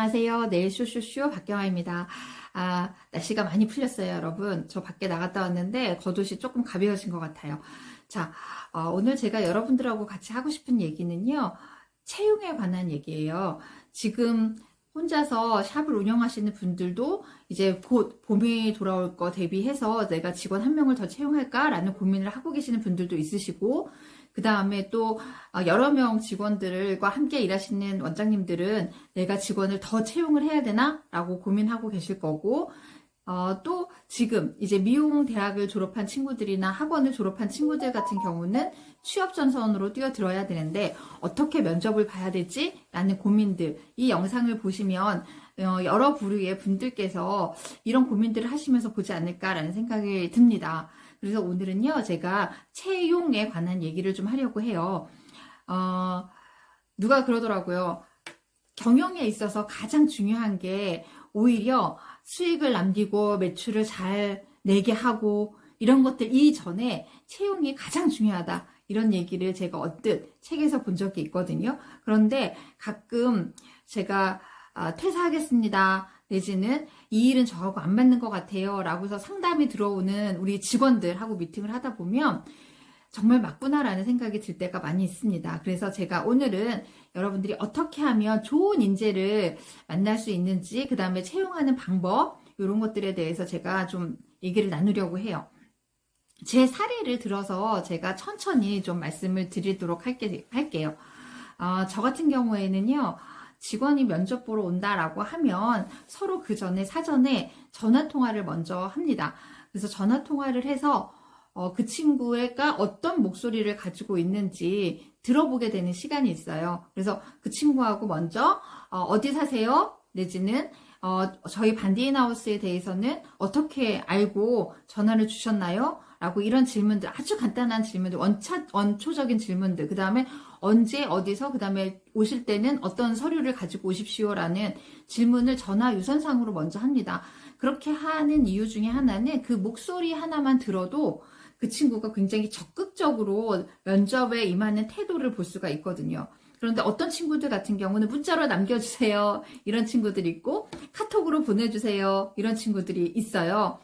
안녕하세요. 내일 쇼쇼쇼 박경아입니다. 날씨가 많이 풀렸어요, 여러분. 저 밖에 나갔다 왔는데 겉옷이 조금 가벼워진 것 같아요. 자, 오늘 제가 여러분들하고 같이 하고 싶은 얘기는요, 채용에 관한 얘기예요. 지금 혼자서 샵을 운영하시는 분들도 이제 곧 봄이 돌아올 거 대비해서 내가 직원 한 명을 더 채용할까라는 고민을 하고 계시는 분들도 있으시고, 그 다음에 또 여러 명 직원들과 함께 일하시는 원장님들은 내가 직원을 더 채용을 해야 되나? 라고 고민하고 계실 거고, 또 지금 이제 미용 대학을 졸업한 친구들이나 학원을 졸업한 친구들 같은 경우는 취업 전선으로 뛰어들어야 되는데 어떻게 면접을 봐야 되지? 라는 고민들, 이 영상을 보시면 여러 부류의 분들께서 이런 고민들을 하시면서 보지 않을까라는 생각이 듭니다. 그래서 오늘은요, 제가 채용에 관한 얘기를 좀 하려고 해요. 누가 그러더라고요. 경영에 있어서 가장 중요한 게 오히려 수익을 남기고 매출을 잘 내게 하고 이런 것들 이전에 채용이 가장 중요하다. 이런 얘기를 제가 언뜻 책에서 본 적이 있거든요. 그런데 가끔 제가 퇴사하겠습니다. 내지는 이 일은 저하고 안 맞는 것 같아요. 라고서 상담이 들어오는 우리 직원들하고 미팅을 하다 보면 정말 맞구나라는 생각이 들 때가 많이 있습니다. 그래서 제가 오늘은 여러분들이 어떻게 하면 좋은 인재를 만날 수 있는지, 그 다음에 채용하는 방법, 이런 것들에 대해서 제가 좀 얘기를 나누려고 해요. 제 사례를 들어서 제가 천천히 좀 말씀을 드리도록 할게요. 저 같은 경우에는요, 직원이 면접 보러 온다라고 하면 서로 그 전에 사전에 전화 통화를 먼저 합니다. 그래서 전화 통화를 해서 그 친구가 어떤 목소리를 가지고 있는지 들어보게 되는 시간이 있어요. 그래서 그 친구하고 먼저 어디 사세요? 내지는 저희 반디인하우스에 대해서는 어떻게 알고 전화를 주셨나요? 라고 이런 질문들, 아주 간단한 질문들, 원초적인 질문들, 그 다음에 언제, 어디서, 그 다음에 오실 때는 어떤 서류를 가지고 오십시오라는 질문을 전화 유선상으로 먼저 합니다. 그렇게 하는 이유 중에 하나는 그 목소리 하나만 들어도 그 친구가 굉장히 적극적으로 면접에 임하는 태도를 볼 수가 있거든요. 그런데 어떤 친구들 같은 경우는 문자로 남겨주세요. 이런 친구들이 있고, 카톡으로 보내주세요. 이런 친구들이 있어요.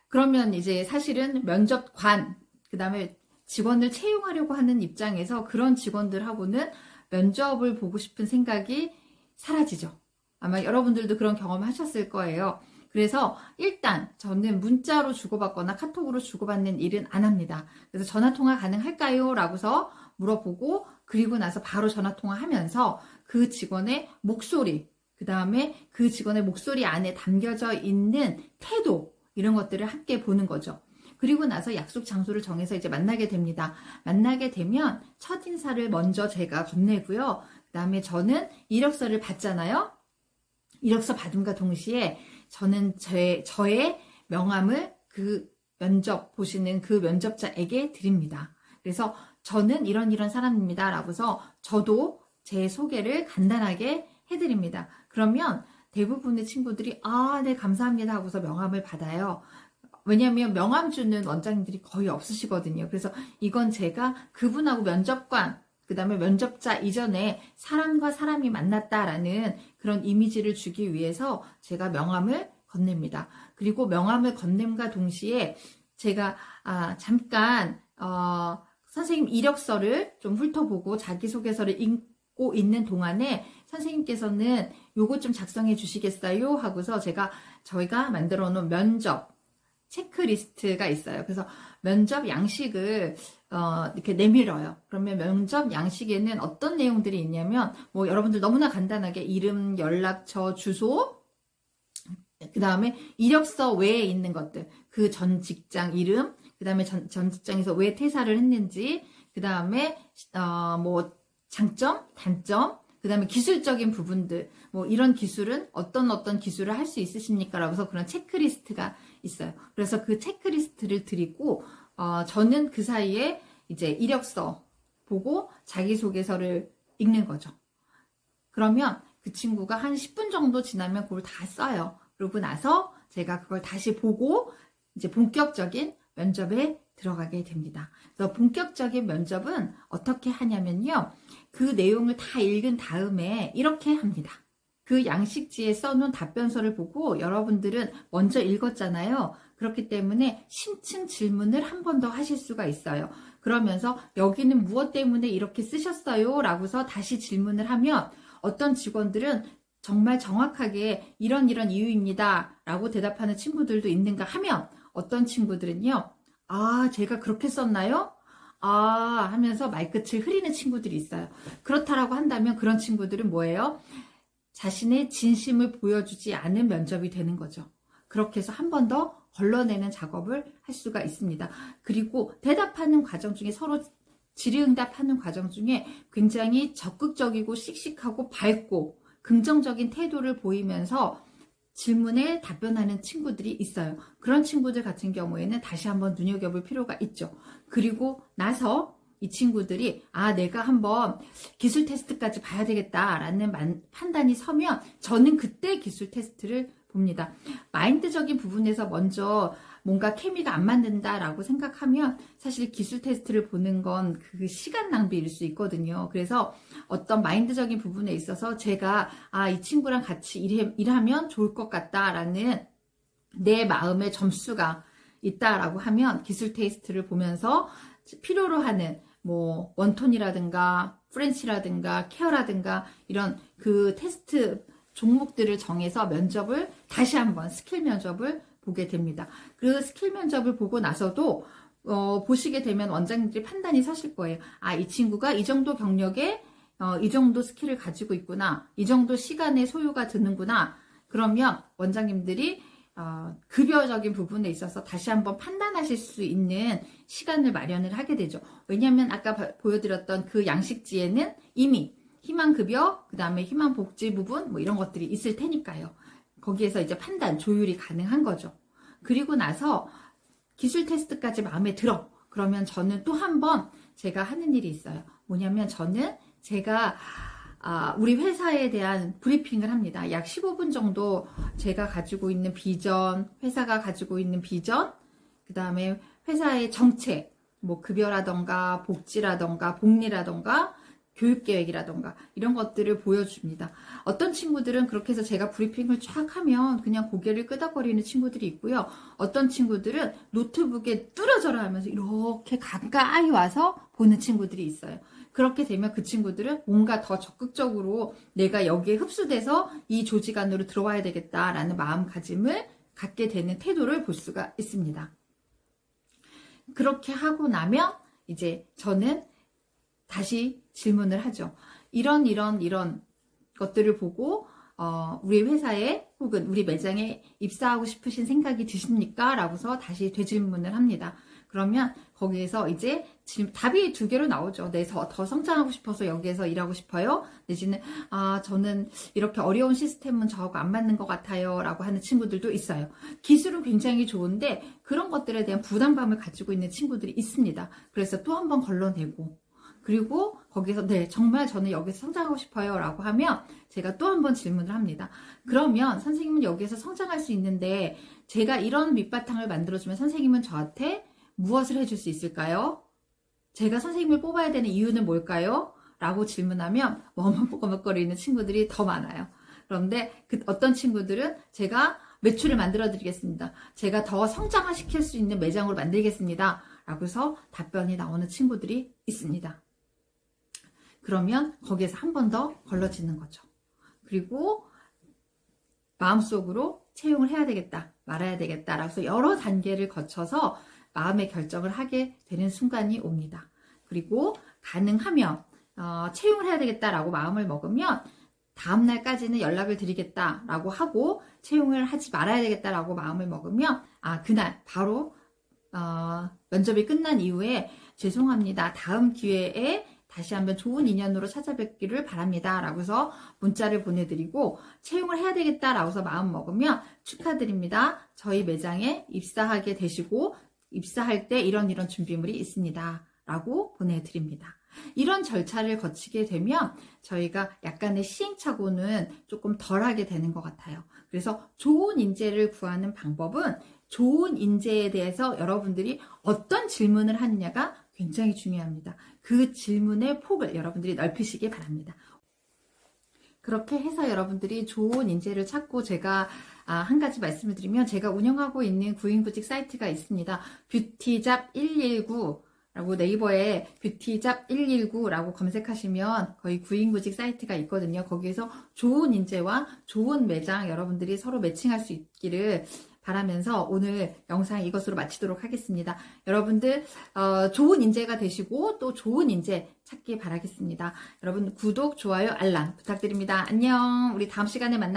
그러면 이제 사실은 면접관, 그 다음에 직원을 채용하려고 하는 입장에서 그런 직원들하고는 면접을 보고 싶은 생각이 사라지죠. 아마 여러분들도 그런 경험을 하셨을 거예요. 그래서 일단 저는 문자로 주고받거나 카톡으로 주고받는 일은 안 합니다. 그래서 전화통화 가능할까요? 라고서 물어보고, 그리고 나서 바로 전화통화하면서 그 직원의 목소리, 그 다음에 그 직원의 목소리 안에 담겨져 있는 태도, 이런 것들을 함께 보는 거죠. 그리고 나서 약속 장소를 정해서 이제 만나게 됩니다. 만나게 되면 첫인사를 먼저 제가 건네고요. 그 다음에 저는 이력서를 받잖아요. 이력서 받음과 동시에 저는 저의 명함을 그 면접 보시는 그 면접자에게 드립니다. 그래서 저는 이런 사람입니다. 라고서 저도 제 소개를 간단하게 해드립니다. 그러면 대부분의 친구들이 네, 감사합니다 하고서 명함을 받아요. 왜냐하면 명함 주는 원장님들이 거의 없으시거든요. 그래서 이건 제가 그분하고 면접관, 그 다음에 면접자 이전에 사람과 사람이 만났다라는 그런 이미지를 주기 위해서 제가 명함을 건넵니다. 그리고 명함을 건냄과 동시에 제가 잠깐 선생님 이력서를 좀 훑어보고 자기소개서를 읽고 있는 동안에 선생님께서는 요거 좀 작성해 주시겠어요? 하고서 저희가 만들어 놓은 면접 체크리스트가 있어요. 그래서 면접 양식을 이렇게 내밀어요. 그러면 면접 양식에는 어떤 내용들이 있냐면 뭐 여러분들 너무나 간단하게 이름, 연락처, 주소, 그 다음에 이력서 외에 있는 것들, 그 전 직장 이름, 그 다음에 전 직장에서 왜 퇴사를 했는지, 그 다음에 뭐 장점, 단점, 그 다음에 기술적인 부분들, 뭐 이런 기술은 어떤 기술을 할 수 있으십니까? 라고서 그런 체크리스트가 있어요. 그래서 그 체크리스트를 드리고, 저는 그 사이에 이제 이력서 보고 자기소개서를 읽는 거죠. 그러면 그 친구가 한 10분 정도 지나면 그걸 다 써요. 그러고 나서 제가 그걸 다시 보고 이제 본격적인 면접에 들어가게 됩니다. 그래서 본격적인 면접은 어떻게 하냐면요. 그 내용을 다 읽은 다음에 이렇게 합니다. 그 양식지에 써놓은 답변서를 보고 여러분들은 먼저 읽었잖아요. 그렇기 때문에 심층 질문을 한 번 더 하실 수가 있어요. 그러면서 여기는 무엇 때문에 이렇게 쓰셨어요? 라고서 다시 질문을 하면 어떤 직원들은 정말 정확하게 이런 이유입니다. 라고 대답하는 친구들도 있는가 하면 어떤 친구들은요. 아, 제가 그렇게 썼나요? 아, 하면서 말끝을 흐리는 친구들이 있어요. 그렇다라고 한다면 그런 친구들은 뭐예요? 자신의 진심을 보여주지 않은 면접이 되는 거죠. 그렇게 해서 한 번 더 걸러내는 작업을 할 수가 있습니다. 그리고 대답하는 과정 중에 서로 질의응답하는 과정 중에 굉장히 적극적이고 씩씩하고 밝고 긍정적인 태도를 보이면서 질문에 답변하는 친구들이 있어요. 그런 친구들 같은 경우에는 다시 한번 눈여겨볼 필요가 있죠. 그리고 나서 이 친구들이 내가 한번 기술 테스트까지 봐야 되겠다라는 판단이 서면 저는 그때 기술 테스트를 봅니다. 마인드적인 부분에서 먼저 뭔가 케미가 안 맞는다라고 생각하면 사실 기술 테스트를 보는 건 그 시간 낭비일 수 있거든요. 그래서 어떤 마인드적인 부분에 있어서 제가 이 친구랑 같이 일하면 좋을 것 같다라는 내 마음의 점수가 있다라고 하면 기술 테스트를 보면서 필요로 하는 뭐 원톤이라든가 프렌치라든가 케어라든가 이런 그 테스트 종목들을 정해서 면접을 다시 한번 스킬 면접을 보게 됩니다. 그 스킬 면접을 보고 나서도 보시게 되면 원장님들이 판단이 서실 거예요. 이 친구가 이 정도 경력에 이 정도 스킬을 가지고 있구나. 이 정도 시간의 소요가 드는구나. 그러면 원장님들이 급여적인 부분에 있어서 다시 한번 판단하실 수 있는 시간을 마련을 하게 되죠. 왜냐하면 아까 보여드렸던 그 양식지에는 이미 희망급여, 그 다음에 희망복지 부분 뭐 이런 것들이 있을 테니까요. 거기에서 이제 판단, 조율이 가능한 거죠. 그리고 나서 기술 테스트까지 마음에 들어. 그러면 저는 또 한 번 제가 하는 일이 있어요. 뭐냐면 저는 제가 우리 회사에 대한 브리핑을 합니다. 약 15분 정도 제가 가지고 있는 비전, 회사가 가지고 있는 비전, 그 다음에 회사의 정책, 뭐 급여라던가 복지라던가 복리라던가 교육계획이라던가 이런 것들을 보여줍니다. 어떤 친구들은 그렇게 해서 제가 브리핑을 쫙 하면 그냥 고개를 끄덕거리는 친구들이 있고요. 어떤 친구들은 노트북에 뚫어져라 하면서 이렇게 가까이 와서 보는 친구들이 있어요. 그렇게 되면 그 친구들은 뭔가 더 적극적으로 내가 여기에 흡수돼서 이 조직 안으로 들어와야 되겠다라는 마음가짐을 갖게 되는 태도를 볼 수가 있습니다. 그렇게 하고 나면 이제 저는 다시 질문을 하죠. 이런 것들을 보고 우리 회사에 혹은 우리 매장에 입사하고 싶으신 생각이 드십니까? 라고서 다시 되질문을 합니다. 그러면 거기에서 이제 답이 두 개로 나오죠. 네, 더 성장하고 싶어서 여기에서 일하고 싶어요. 내지는 저는 이렇게 어려운 시스템은 저하고 안 맞는 것 같아요. 라고 하는 친구들도 있어요. 기술은 굉장히 좋은데 그런 것들에 대한 부담감을 가지고 있는 친구들이 있습니다. 그래서 또 한 번 걸러내고 그리고 거기서 네, 정말 저는 여기서 성장하고 싶어요 라고 하면 제가 또 한 번 질문을 합니다. 그러면 선생님은 여기에서 성장할 수 있는데 제가 이런 밑바탕을 만들어주면 선생님은 저한테 무엇을 해줄 수 있을까요? 제가 선생님을 뽑아야 되는 이유는 뭘까요? 라고 질문하면 머뭇머뭇거리는 친구들이 더 많아요. 그런데 어떤 친구들은 제가 매출을 만들어 드리겠습니다. 제가 더 성장시킬 수 있는 매장으로 만들겠습니다. 라고서 답변이 나오는 친구들이 있습니다. 그러면 거기에서 한 번 더 걸러지는 거죠. 그리고 마음속으로 채용을 해야 되겠다, 말아야 되겠다 라고 해서 여러 단계를 거쳐서 마음의 결정을 하게 되는 순간이 옵니다. 그리고 가능하면 채용을 해야 되겠다라고 마음을 먹으면 다음 날까지는 연락을 드리겠다라고 하고 채용을 하지 말아야 되겠다라고 마음을 먹으면 그날 바로 면접이 끝난 이후에 죄송합니다. 다음 기회에 다시 한번 좋은 인연으로 찾아뵙기를 바랍니다. 라고서 문자를 보내드리고 채용을 해야 되겠다라고 해서 마음 먹으면 축하드립니다. 저희 매장에 입사하게 되시고 입사할 때 이런 준비물이 있습니다. 라고 보내드립니다. 이런 절차를 거치게 되면 저희가 약간의 시행착오는 조금 덜하게 되는 것 같아요. 그래서 좋은 인재를 구하는 방법은 좋은 인재에 대해서 여러분들이 어떤 질문을 하느냐가 굉장히 중요합니다. 그 질문의 폭을 여러분들이 넓히시기 바랍니다. 그렇게 해서 여러분들이 좋은 인재를 찾고 제가 한 가지 말씀을 드리면 제가 운영하고 있는 구인구직 사이트가 있습니다. 뷰티잡 119라고 네이버에 뷰티잡 119라고 검색하시면 거의 구인구직 사이트가 있거든요. 거기에서 좋은 인재와 좋은 매장 여러분들이 서로 매칭할 수 있기를 바라면서 오늘 영상 이것으로 마치도록 하겠습니다. 여러분들 좋은 인재가 되시고 또 좋은 인재 찾길 바라겠습니다. 여러분 구독, 좋아요, 알람 부탁드립니다. 안녕. 우리 다음 시간에 만나요.